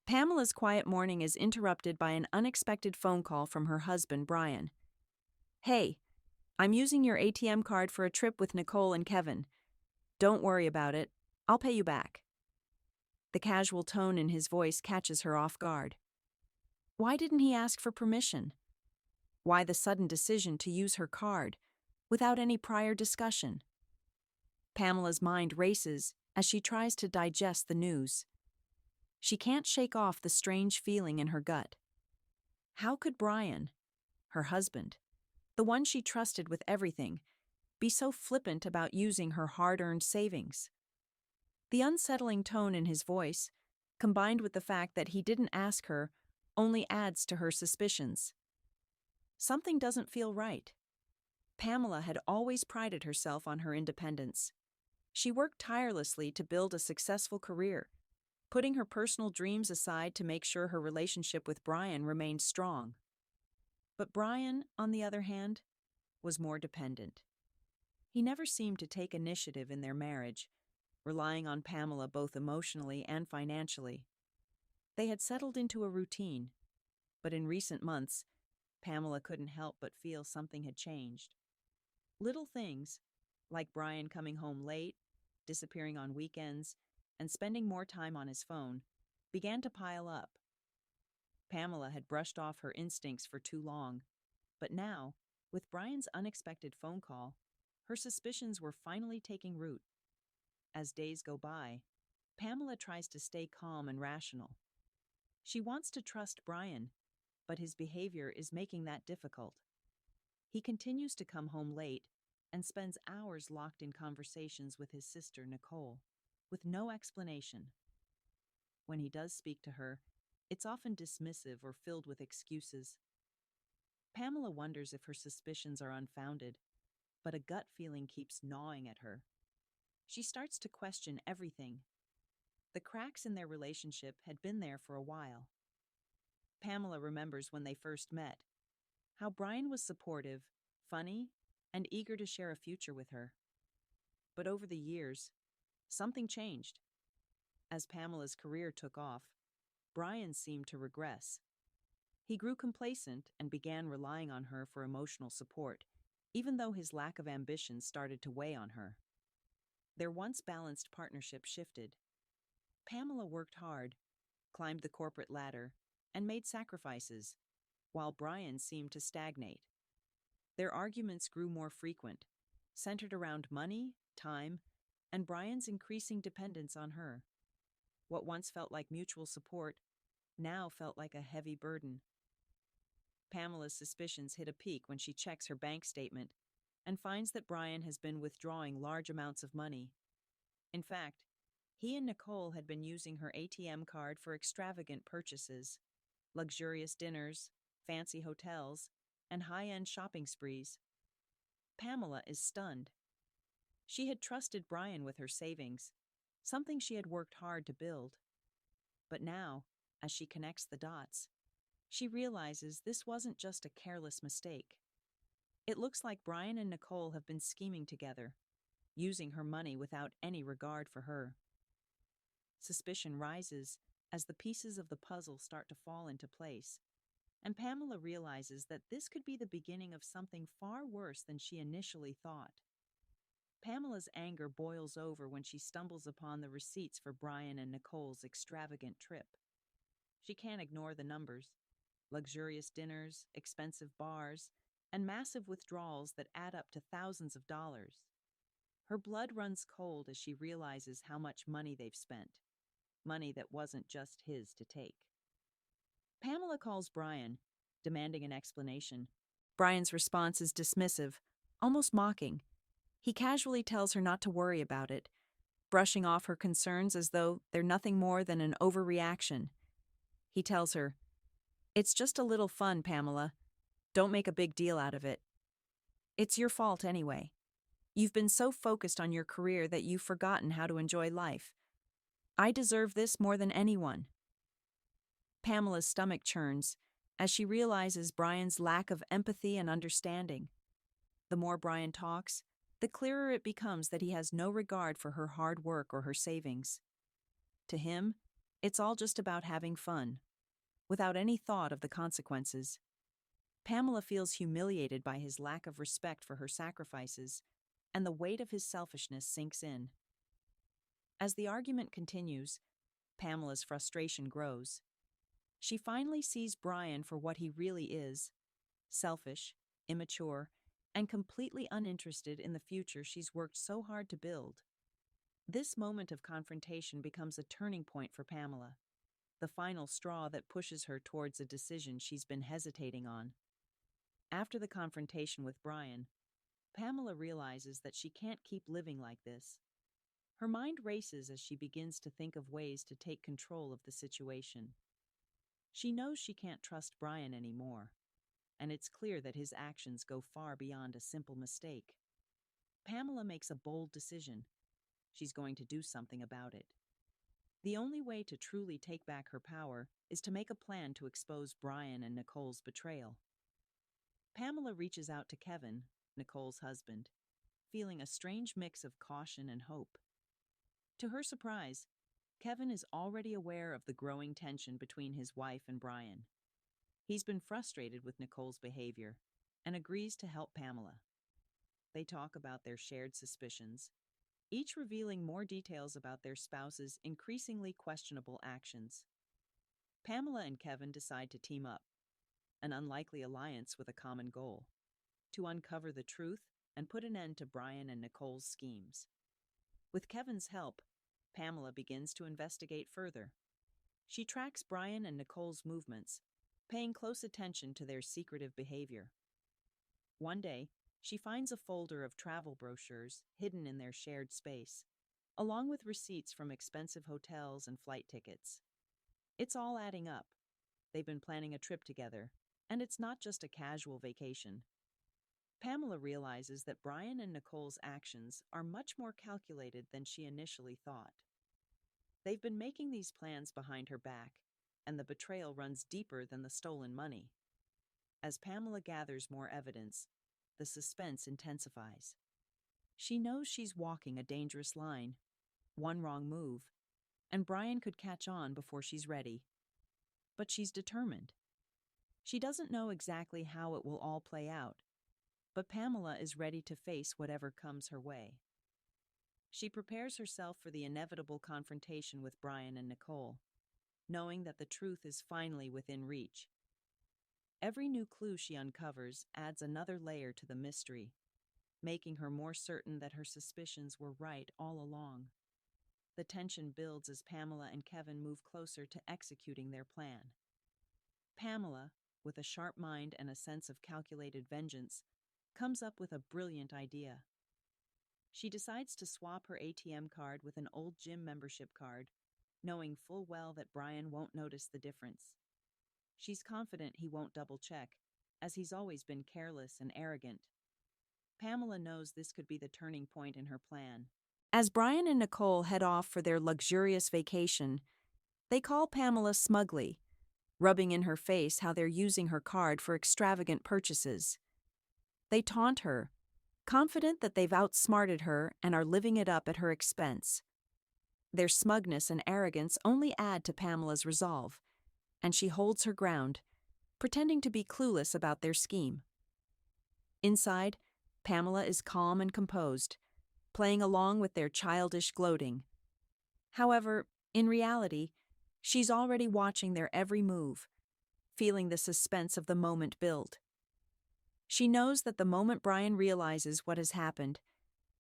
Pamela's quiet morning is interrupted by an unexpected phone call from her husband, Brian. "Hey, I'm using your ATM card for a trip with Nicole and Kevin. Don't worry about it. I'll pay you back." The casual tone in his voice catches her off guard. Why didn't he ask for permission? Why the sudden decision to use her card, without any prior discussion? Pamela's mind races as she tries to digest the news. She can't shake off the strange feeling in her gut. How could Brian, her husband, the one she trusted with everything, be so flippant about using her hard-earned savings? The unsettling tone in his voice, combined with the fact that he didn't ask her, only adds to her suspicions. Something doesn't feel right. Pamela had always prided herself on her independence. She worked tirelessly to build a successful career, putting her personal dreams aside to make sure her relationship with Brian remained strong. But Brian, on the other hand, was more dependent. He never seemed to take initiative in their marriage, relying on Pamela both emotionally and financially. They had settled into a routine, but in recent months, Pamela couldn't help but feel something had changed. Little things, like Brian coming home late, disappearing on weekends, and spending more time on his phone, began to pile up. Pamela had brushed off her instincts for too long, but now, with Brian's unexpected phone call, her suspicions were finally taking root. As days go by, Pamela tries to stay calm and rational. She wants to trust Brian, but his behavior is making that difficult. He continues to come home late and spends hours locked in conversations with his sister, Nicole, with no explanation. When he does speak to her, it's often dismissive or filled with excuses. Pamela wonders if her suspicions are unfounded, but a gut feeling keeps gnawing at her. She starts to question everything. The cracks in their relationship had been there for a while. Pamela remembers when they first met, how Brian was supportive, funny, and eager to share a future with her. But over the years, something changed. As Pamela's career took off, Brian seemed to regress. He grew complacent and began relying on her for emotional support, even though his lack of ambition started to weigh on her. Their once balanced partnership shifted. Pamela worked hard, climbed the corporate ladder, and made sacrifices, while Brian seemed to stagnate. Their arguments grew more frequent, centered around money, time, and Brian's increasing dependence on her. What once felt like mutual support now felt like a heavy burden. Pamela's suspicions hit a peak when she checks her bank statement and finds that Brian has been withdrawing large amounts of money. In fact, he and Nicole had been using her ATM card for extravagant purchases, luxurious dinners, fancy hotels, and high-end shopping sprees. Pamela is stunned. She had trusted Brian with her savings, something she had worked hard to build. But now, as she connects the dots, she realizes this wasn't just a careless mistake. It looks like Brian and Nicole have been scheming together, using her money without any regard for her. Suspicion rises as the pieces of the puzzle start to fall into place, and Pamela realizes that this could be the beginning of something far worse than she initially thought. Pamela's anger boils over when she stumbles upon the receipts for Brian and Nicole's extravagant trip. She can't ignore the numbers: luxurious dinners, expensive bars, and massive withdrawals that add up to thousands of dollars. Her blood runs cold as she realizes how much money they've spent, money that wasn't just his to take. Pamela calls Brian, demanding an explanation. Brian's response is dismissive, almost mocking. He casually tells her not to worry about it, brushing off her concerns as though they're nothing more than an overreaction. He tells her, "It's just a little fun, Pamela. Don't make a big deal out of it. It's your fault anyway. You've been so focused on your career that you've forgotten how to enjoy life. I deserve this more than anyone." Pamela's stomach churns as she realizes Brian's lack of empathy and understanding. The more Brian talks, the clearer it becomes that he has no regard for her hard work or her savings. To him, It's all just about having fun, without any thought of the consequences. Pamela feels humiliated by his lack of respect for her sacrifices, and the weight of his selfishness sinks in. As the argument continues, Pamela's frustration grows. She finally sees Brian for what he really is: selfish, immature, and completely uninterested in the future she's worked so hard to build. This moment of confrontation becomes a turning point for Pamela, the final straw that pushes her towards a decision she's been hesitating on. After the confrontation with Brian, Pamela realizes that she can't keep living like this. Her mind races as she begins to think of ways to take control of the situation. She knows she can't trust Brian anymore, and it's clear that his actions go far beyond a simple mistake. Pamela makes a bold decision. She's going to do something about it. The only way to truly take back her power is to make a plan to expose Brian and Nicole's betrayal. Pamela reaches out to Kevin, Nicole's husband, feeling a strange mix of caution and hope. To her surprise, Kevin is already aware of the growing tension between his wife and Brian. He's been frustrated with Nicole's behavior and agrees to help Pamela. They talk about their shared suspicions, each revealing more details about their spouse's increasingly questionable actions. Pamela and Kevin decide to team up, an unlikely alliance with a common goal: to uncover the truth and put an end to Brian and Nicole's schemes. With Kevin's help, Pamela begins to investigate further. She tracks Brian and Nicole's movements, paying close attention to their secretive behavior. One day, she finds a folder of travel brochures hidden in their shared space, along with receipts from expensive hotels and flight tickets. It's all adding up. They've been planning a trip together, and it's not just a casual vacation. Pamela realizes that Brian and Nicole's actions are much more calculated than she initially thought. They've been making these plans behind her back, and the betrayal runs deeper than the stolen money. As Pamela gathers more evidence, the suspense intensifies. She knows she's walking a dangerous line. One wrong move, and Brian could catch on before she's ready. But she's determined. She doesn't know exactly how it will all play out, but Pamela is ready to face whatever comes her way. She prepares herself for the inevitable confrontation with Brian and Nicole, knowing that the truth is finally within reach. Every new clue she uncovers adds another layer to the mystery, making her more certain that her suspicions were right all along. The tension builds as Pamela and Kevin move closer to executing their plan. Pamela, with a sharp mind and a sense of calculated vengeance, comes up with a brilliant idea. She decides to swap her ATM card with an old gym membership card, knowing full well that Brian won't notice the difference. She's confident he won't double-check, as he's always been careless and arrogant. Pamela knows this could be the turning point in her plan. As Brian and Nicole head off for their luxurious vacation, they call Pamela smugly, rubbing in her face how they're using her card for extravagant purchases. They taunt her, confident that they've outsmarted her and are living it up at her expense. Their smugness and arrogance only add to Pamela's resolve, and she holds her ground, pretending to be clueless about their scheme. Inside, Pamela is calm and composed, playing along with their childish gloating. However, in reality, she's already watching their every move, feeling the suspense of the moment build. She knows that the moment Brian realizes what has happened,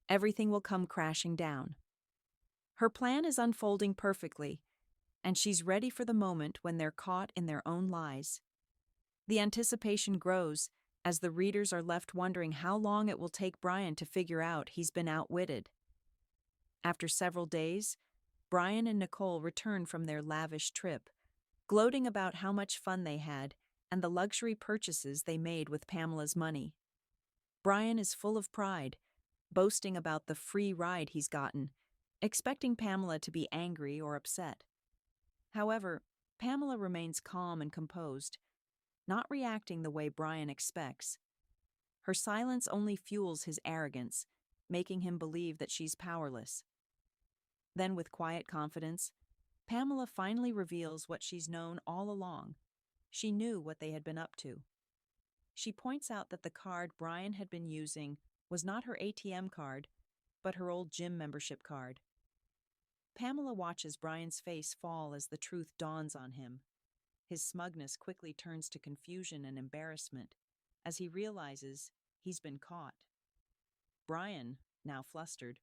everything will come crashing down. Her plan is unfolding perfectly, and she's ready for the moment when they're caught in their own lies. The anticipation grows as the readers are left wondering how long it will take Brian to figure out he's been outwitted. After several days, Brian and Nicole return from their lavish trip, gloating about how much fun they had and the luxury purchases they made with Pamela's money. Brian is full of pride, boasting about the free ride he's gotten, expecting Pamela to be angry or upset. However, Pamela remains calm and composed, not reacting the way Brian expects. Her silence only fuels his arrogance, making him believe that she's powerless. Then, with quiet confidence, Pamela finally reveals what she's known all along. She knew what they had been up to. She points out that the card Brian had been using was not her ATM card, but her old gym membership card. Pamela watches Brian's face fall as the truth dawns on him. His smugness quickly turns to confusion and embarrassment as he realizes he's been caught. Brian, now flustered,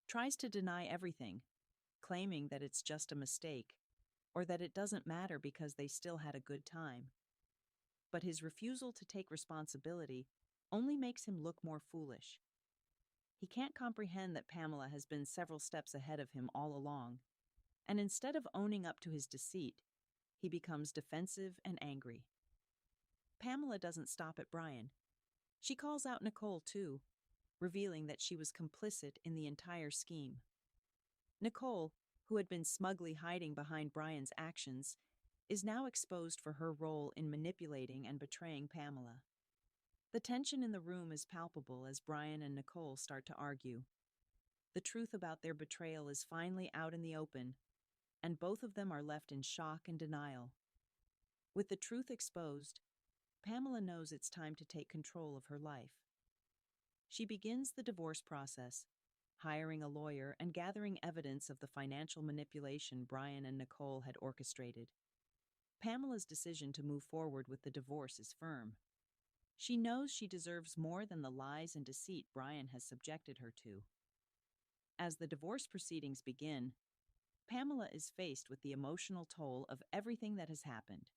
tries to deny everything, claiming that it's just a mistake, or that it doesn't matter because they still had a good time. But his refusal to take responsibility only makes him look more foolish. He can't comprehend that Pamela has been several steps ahead of him all along, and instead of owning up to his deceit, he becomes defensive and angry. Pamela doesn't stop at Brian. She calls out Nicole too, revealing that she was complicit in the entire scheme. Nicole, who had been smugly hiding behind Brian's actions, is now exposed for her role in manipulating and betraying Pamela. The tension in the room is palpable as Brian and Nicole start to argue. The truth about their betrayal is finally out in the open, and both of them are left in shock and denial. With the truth exposed, Pamela knows it's time to take control of her life. She begins the divorce process, hiring a lawyer and gathering evidence of the financial manipulation Brian and Nicole had orchestrated. Pamela's decision to move forward with the divorce is firm. She knows she deserves more than the lies and deceit Brian has subjected her to. As the divorce proceedings begin, Pamela is faced with the emotional toll of everything that has happened.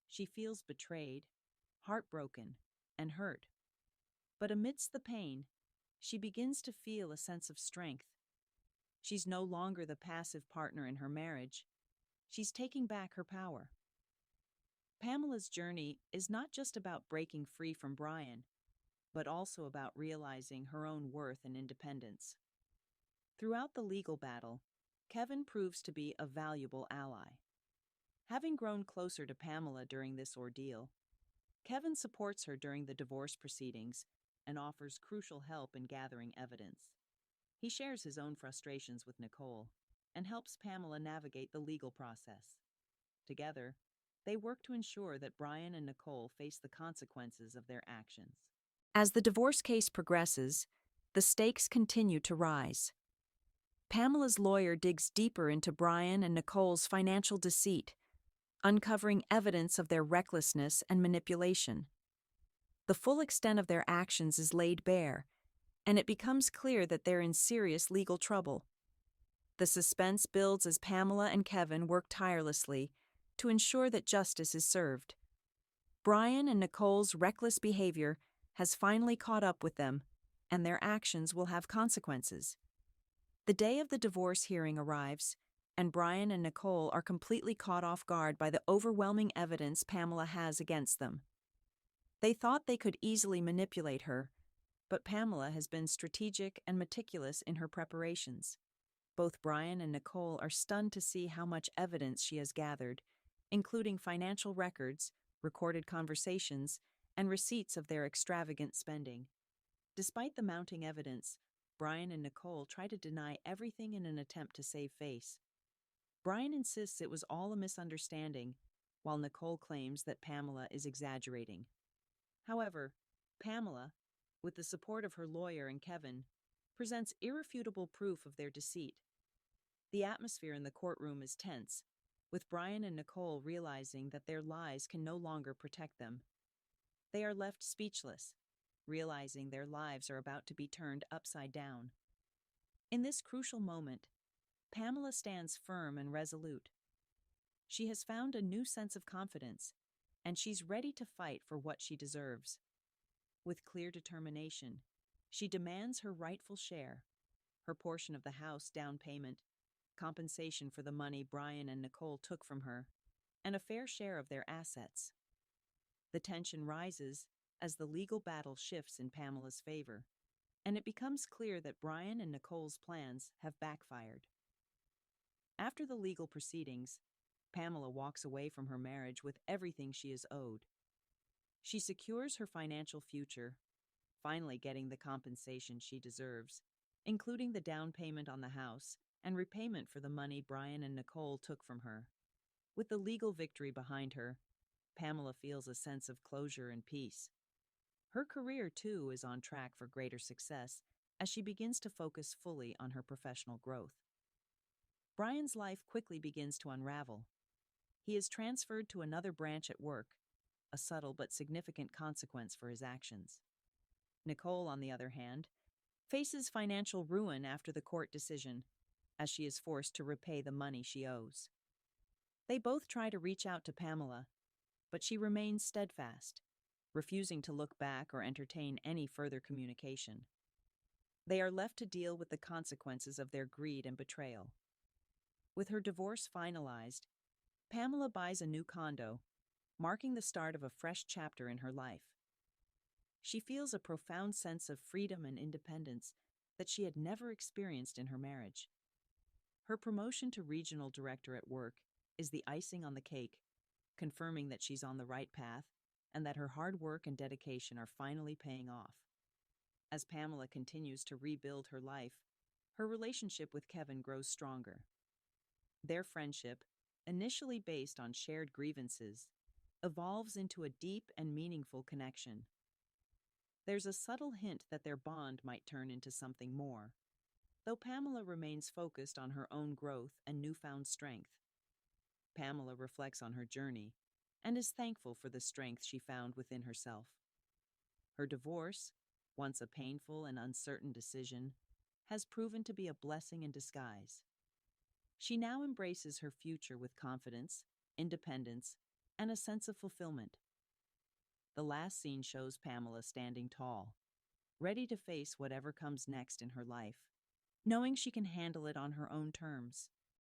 She feels betrayed, heartbroken, and hurt. But amidst the pain, she begins to feel a sense of strength. She's no longer the passive partner in her marriage. She's taking back her power. Pamela's journey is not just about breaking free from Brian, but also about realizing her own worth and independence. Throughout the legal battle, Kevin proves to be a valuable ally. Having grown closer to Pamela during this ordeal, Kevin supports her during the divorce proceedings and offers crucial help in gathering evidence. He shares his own frustrations with Nicole and helps Pamela navigate the legal process. Together, they work to ensure that Brian and Nicole face the consequences of their actions. As the divorce case progresses, the stakes continue to rise. Pamela's lawyer digs deeper into Brian and Nicole's financial deceit, uncovering evidence of their recklessness and manipulation. The full extent of their actions is laid bare, and it becomes clear that they're in serious legal trouble. The suspense builds as Pamela and Kevin work tirelessly to ensure that justice is served. Brian and Nicole's reckless behavior has finally caught up with them, and their actions will have consequences. The day of the divorce hearing arrives, and Brian and Nicole are completely caught off guard by the overwhelming evidence Pamela has against them. They thought they could easily manipulate her, but Pamela has been strategic and meticulous in her preparations. Both Brian and Nicole are stunned to see how much evidence she has gathered, including financial records, recorded conversations, and receipts of their extravagant spending. Despite the mounting evidence, Brian and Nicole try to deny everything in an attempt to save face. Brian insists it was all a misunderstanding, while Nicole claims that Pamela is exaggerating. However, Pamela, with the support of her lawyer and Kevin, presents irrefutable proof of their deceit. The atmosphere in the courtroom is tense, with Brian and Nicole realizing that their lies can no longer protect them. They are left speechless, realizing their lives are about to be turned upside down. In this crucial moment, Pamela stands firm and resolute. She has found a new sense of confidence, and she's ready to fight for what she deserves. With clear determination, she demands her rightful share, her portion of the house down payment, compensation for the money Brian and Nicole took from her, and a fair share of their assets. The tension rises as the legal battle shifts in Pamela's favor, and it becomes clear that Brian and Nicole's plans have backfired. After the legal proceedings, Pamela walks away from her marriage with everything she is owed. She secures her financial future, finally getting the compensation she deserves, including the down payment on the house and repayment for the money Brian and Nicole took from her. With the legal victory behind her, Pamela feels a sense of closure and peace. Her career, too, is on track for greater success as she begins to focus fully on her professional growth. Brian's life quickly begins to unravel. He is transferred to another branch at work, a subtle but significant consequence for his actions. Nicole, on the other hand, faces financial ruin after the court decision, as she is forced to repay the money she owes. They both try to reach out to Pamela, but she remains steadfast, refusing to look back or entertain any further communication. They are left to deal with the consequences of their greed and betrayal. With her divorce finalized, Pamela buys a new condo, marking the start of a fresh chapter in her life. She feels a profound sense of freedom and independence that she had never experienced in her marriage. Her promotion to regional director at work is the icing on the cake, confirming that she's on the right path and that her hard work and dedication are finally paying off. As Pamela continues to rebuild her life, her relationship with Kevin grows stronger. Their friendship, initially based on shared grievances, evolves into a deep and meaningful connection. There's a subtle hint that their bond might turn into something more, though Pamela remains focused on her own growth and newfound strength. Pamela reflects on her journey and is thankful for the strength she found within herself. Her divorce, once a painful and uncertain decision, has proven to be a blessing in disguise. She now embraces her future with confidence, independence, and a sense of fulfillment. The last scene shows Pamela standing tall, ready to face whatever comes next in her life, knowing she can handle it on her own terms.